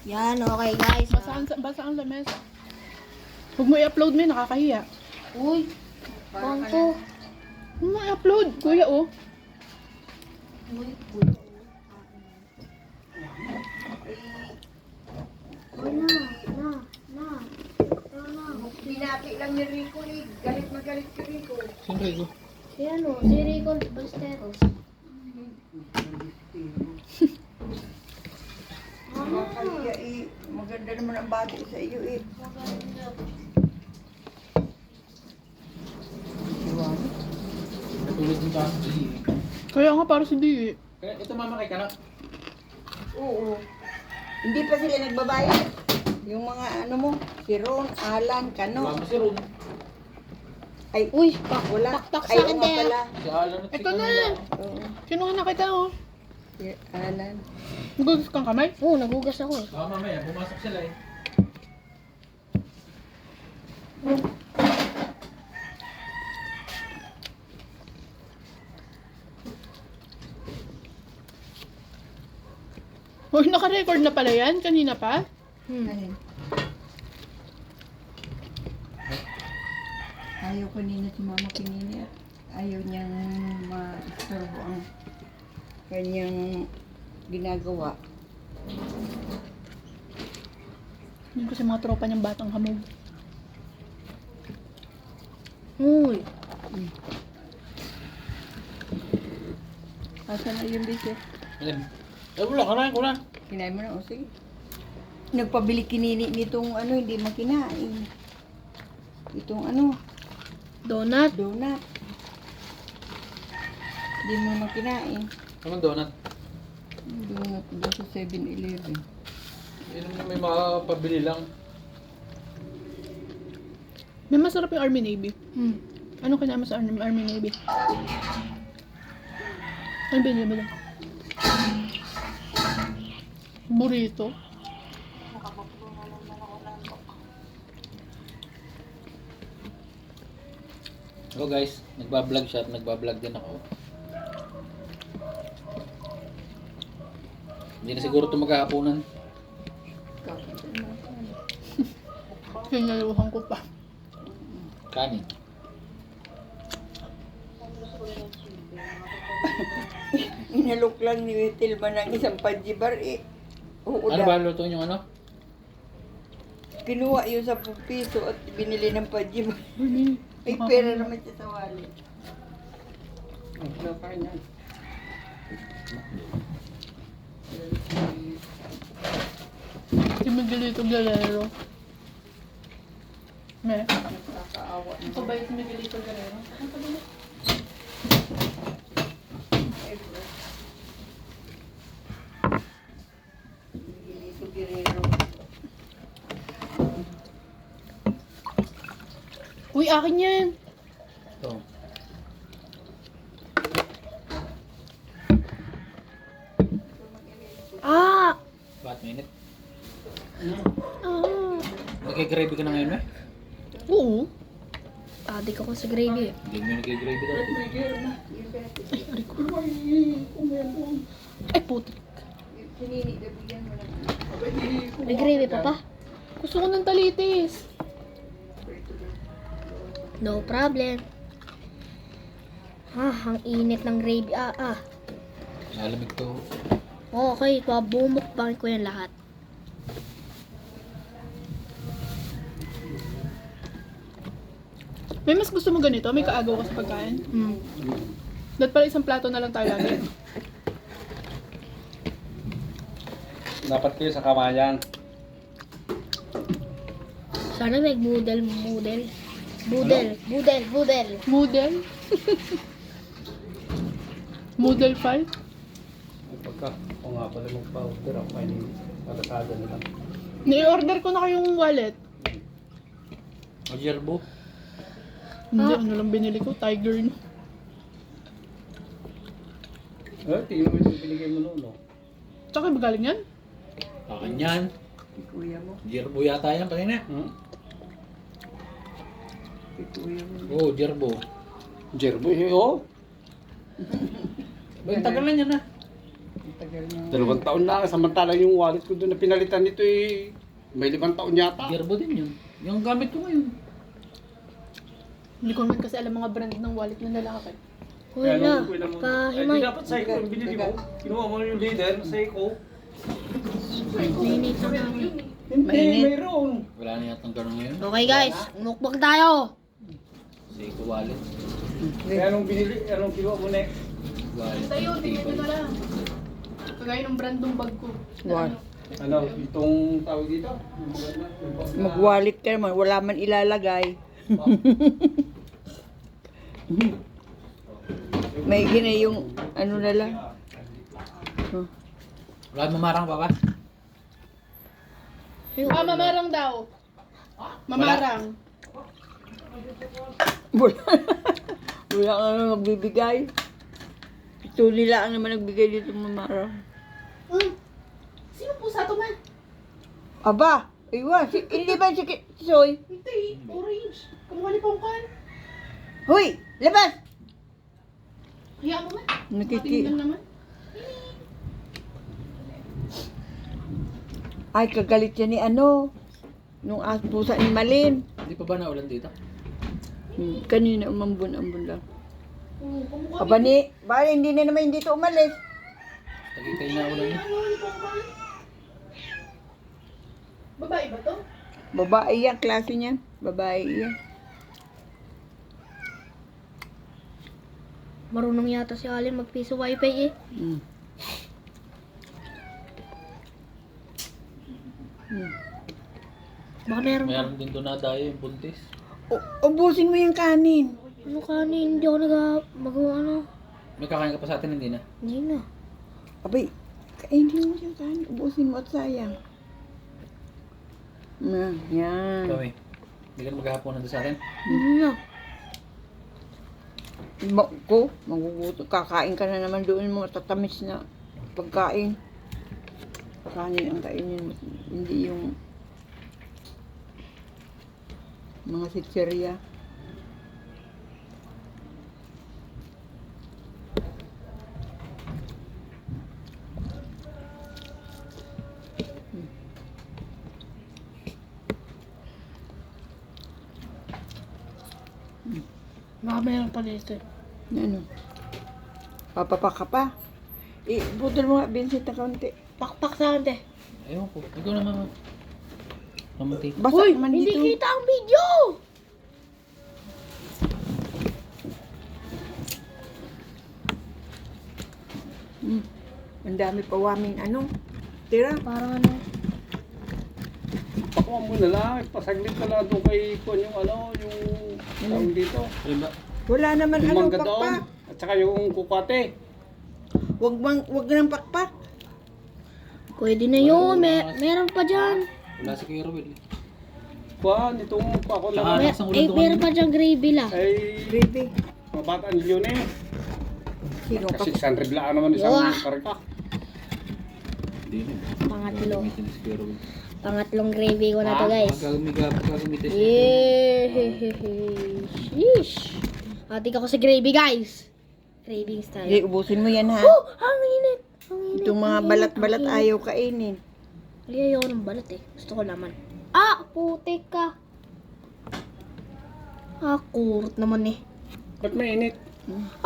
Yan, okay guys. Basa ang lamesa. Huwag mo i-upload mo, nakakahiya. Uy, bangko. Huwag mo i-upload, kuya oh. Uy, na. Binati lang ni Rico eh. Galit na galit si Rico. Siyempre ko. Si ano, si Rico Ballesteros. Makakaliya eh. Maganda naman ang bati sa iyo eh. Natulog din tayo. Kaya nga para si Di. Kaya ito mama kay ka na. Oo. Hindi pa sila nagbabayad. Yung mga ano mo, si Ron, Alan, Kano. Wala mo si Ron. Ay, Uy, wala. pakpak sa Ay, akin oo nga din. pala. Si Alan at si Ito na. Camila. Oo. Kinuha na kita oh. Si Alan. Nagugas kang kamay? Oo, nagugas ako eh. Baka mamaya, pumasok sila eh. Uy, naka-record na pala yan? Kanina pa? Alin? Ayaw ko nina si Mama Kinini at ayaw niyang ma-istorbo ang kanyang ginagawa. Yun kasi mga tropa niyang batang hamog. Uy, Asa na yung bisyo? Ayan. Eh wala, kanain ko na. Kinain mo na, o sige. Nagpabili kinini nitong ano, hindi makinain. Itong ano, donut. donut. Hindi mo makinain. Anong donut? Donut doon sa 7-Eleven. Yun naman may makapabili lang. May masarap yung Army Navy. Hmm. Ano kinain mo sa Army Navy? Ano binili mo lang? Burrito. Ako guys, nagbablog siya at nagbablog din ako. Hindi na siguro ito maghahaponan. Sinaluhan ko pa. Kanin. Inalok lang ni Tilma ng isang pajibar eh. Oo, Ano ba luto yung ano? Kinuha yun sa piso at binili ng pajibar. Ay, May pera naman siya sa wallet. Ano ka yan? si Miguelito Guerrero. Me. Nakakaawa na. Ito ba yung si Miguelito Guerrero? Ano pa ba? Miguelito Guerrero. Uy, akin yan! Ito. Ah! Bakit mainit? Ah! Nagkay-gravy ka na ngayon eh? Oo. Adik ako sa gravy eh. Hindi mo nagkay-gravy dati. Ay, puti. Sinini, bigyan mo lang. May gravy pa pa? Gusto ko ng talitis. No problem. Ang init ng gravy. Malamig to. Okay, bumukbang ko yan lahat. May mas gusto mo ganito? May kaagaw ka sa pagkain? Hmm. Dapat pala isang plato na lang tayo lagi. Dapat kayo sa kamayan. Sana may budel. Budel. Moodle? Moodle 5? Pagka, ako nga pala magpa-order ako kayo ni Palasada na lang. Ni-order ko na kayong wallet. Majerbo. Hindi, ano lang binili ko? Tiger no. Tingnan mo yung binigay mo noon. Tsaka ba galing yan? Akin yan. Si kuya mo. Jerbo yata yan, pati na. Si kuya mo. Oo, Jerbo. Jerbo, oo. Tagal na yan ah. Ang tagal 2 taon na, samantalang yung wallet ko doon na pinalitan nito may 5 taon yata. Gerbo din yun. Yung gamit ko ngayon. Hindi ko naman kasi alam mga brand ng wallet na lalaki. Wala. Ay, di Kahimay. dapat Seiko yung binili mo. Kinuha mo yung leader, Seiko. Mainit na namin. Hindi, Mainit. mayroon. Wala na yatang ganun ngayon. Okay guys, mukbang tayo. Seiko wallet. Kaya anong binili, anong kinuha mo na Wallet. Tayo, tingnan nyo na lang. Kagaya ng brand ng bag ko. Wow. Ano, itong tawag dito? Mag-wallet ka naman, wala man ilalagay. May gina yung ano na lang. Huh. Wala mamarang pa ba? Mamarang daw. Mamarang. Wala. Wala ka naman magbibigay. Ito nila ang naman nagbigay dito mamara. Sino po sa ito man? Aba, iwan. Hindi ba si Soy? Hindi, orange. Kamukha ni Pongkan. Hoy, labas! Kaya mo man. Nakiki... Tingnan naman. Ay, kagalit siya ni ano. Nung pusa ni Malin. Hindi pa ba naulan dito? Kanina umambon-ambon lang. Kamukha Aba ni, bali hindi na naman dito umalis. Tagitay na ulan yun. ano ni Pongkan? Babae ba to? Babae yan, klase niyan. Babae yan. Marunong yata si Alin magpiso wifi eh. Mm. Baka meron pa. Mayroon din doon na tayo yung buntis. Ubusin mo yung kanin. Ano kanin? Hindi ako magawa ano. May kakain ka pa sa atin, hindi na. Hindi na. Abay, kainin mo yung kanin. Ubusin mo at sayang. Yan. Kami. Hindi ka na maghahaponan doon sa atin. Hindi na. Ko, maguguto. Kakain ka na naman doon mo. Tatamis na pagkain. Kanin ang kainin mo. Hindi yung mga sitserya. Baka meron pa dito. Ano? Papapak ka pa. Putol mo nga, Vincent, na kaunti. Pakpak sa akin, te. Ayun ko. Ikaw naman. Mamunti. Basa Uy, man hindi dito. kita ang video! Ang dami pa waming ano. Tira. Parang ano. Pakuha mo na lang, pasaglit ka lang doon kay Kuan yung ano, yung tawag dito. Ayun ba? Wala naman Yung ano, mangga doon, pakpak. at saka yung kukate. Wag nang pakpak. Pwede na yun. Meron pa dyan. Wala si Kuya Ruel. Kuan, itong ako Saka lang. isang ulan doon. Meron pa dyan gravy lang. Ay, Baby. mabataan yun eh. Sino pa? Kasi 600 lang naman isang Wah. karika. Hindi na. Pangatlo. Gagamitin ni si Kuya Ruel. Pangatlong gravy ko na to, guys. Gagamitin siya. Yeah. Sheesh. Atik ako sa gravy, guys. Gravy style. Hindi, ubusin mo yan ha. Oh, ang init. Ang init. Itong mga ang init, balat-balat ang init. ayaw kainin. Ayaw ng balat eh. Gusto ko laman. Ah, putik ka. Ah, kurot naman eh. Ba't mainit?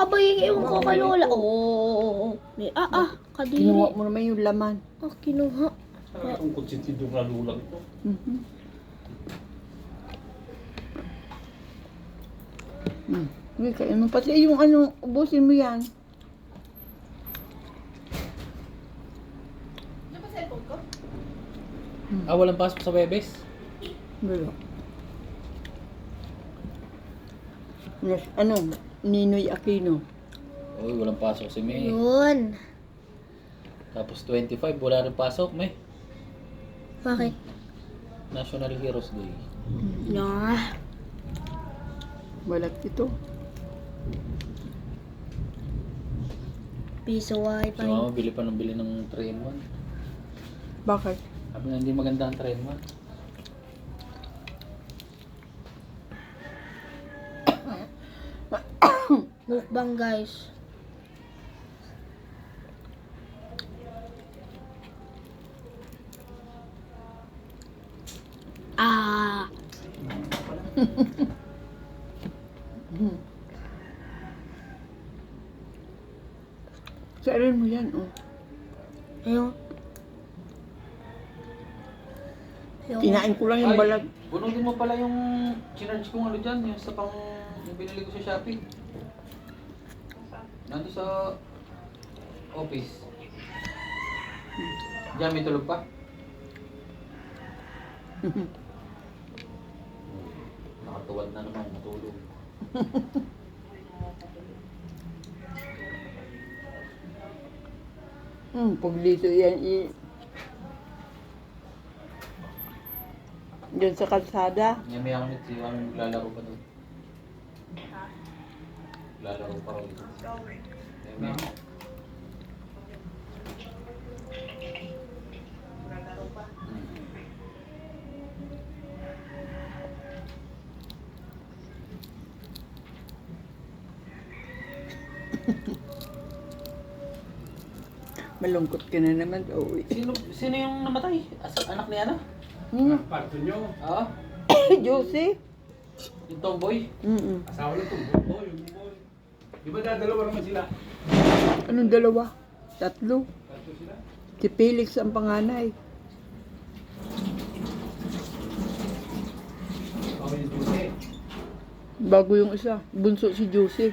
Abay, ewan ko kay Lola. Oo. Kadiri. Kinuha mo naman yung laman. Ah, kinuha. Ang kutsitido na lulang ito. Hindi, kain mo pati yung ano, ubusin mo yan. Ano ba cellphone ko? Ah, walang pasok sa Webes? Wala. Yes, ano, Ninoy Aquino. Uy, walang pasok si May. Yun. Tapos 25, wala rin pasok, May. Bakit? National Heroes Day. Nah. Balat ito. Piso Si wifi. Mama, bili pa ng bili ng 3-in-1. Bakit? Sabi na hindi maganda ang 3-in-1. Mukbang, guys. Ah. Saan mo yan, oh. Ayun. Ayun. Kinain ko lang yung balag. Bunogin mo pala yung chinarge kong ano dyan, yung sa pang, yung binili ko sa Shopee. Nandun sa office. Diyan, may tulog pa. Nakatuwad na naman, matulog. Pag dito yan, Diyan sa kalsada. Yan may ako si ano naglalaro pa doon. Lalaro pa rin dito. May Malungkot ka na naman, uwi. Sino yung namatay? Anak ni Ana? Parto nyo. Oo. Josie? Yung tomboy? Asawa na itong boy. Yung boy. Di ba dadalawa naman sila? Anong dalawa? Tatlo. Parto sila. Si Felix ang panganay. Ako yung Jose. Bago yung isa. Bunso si Josie.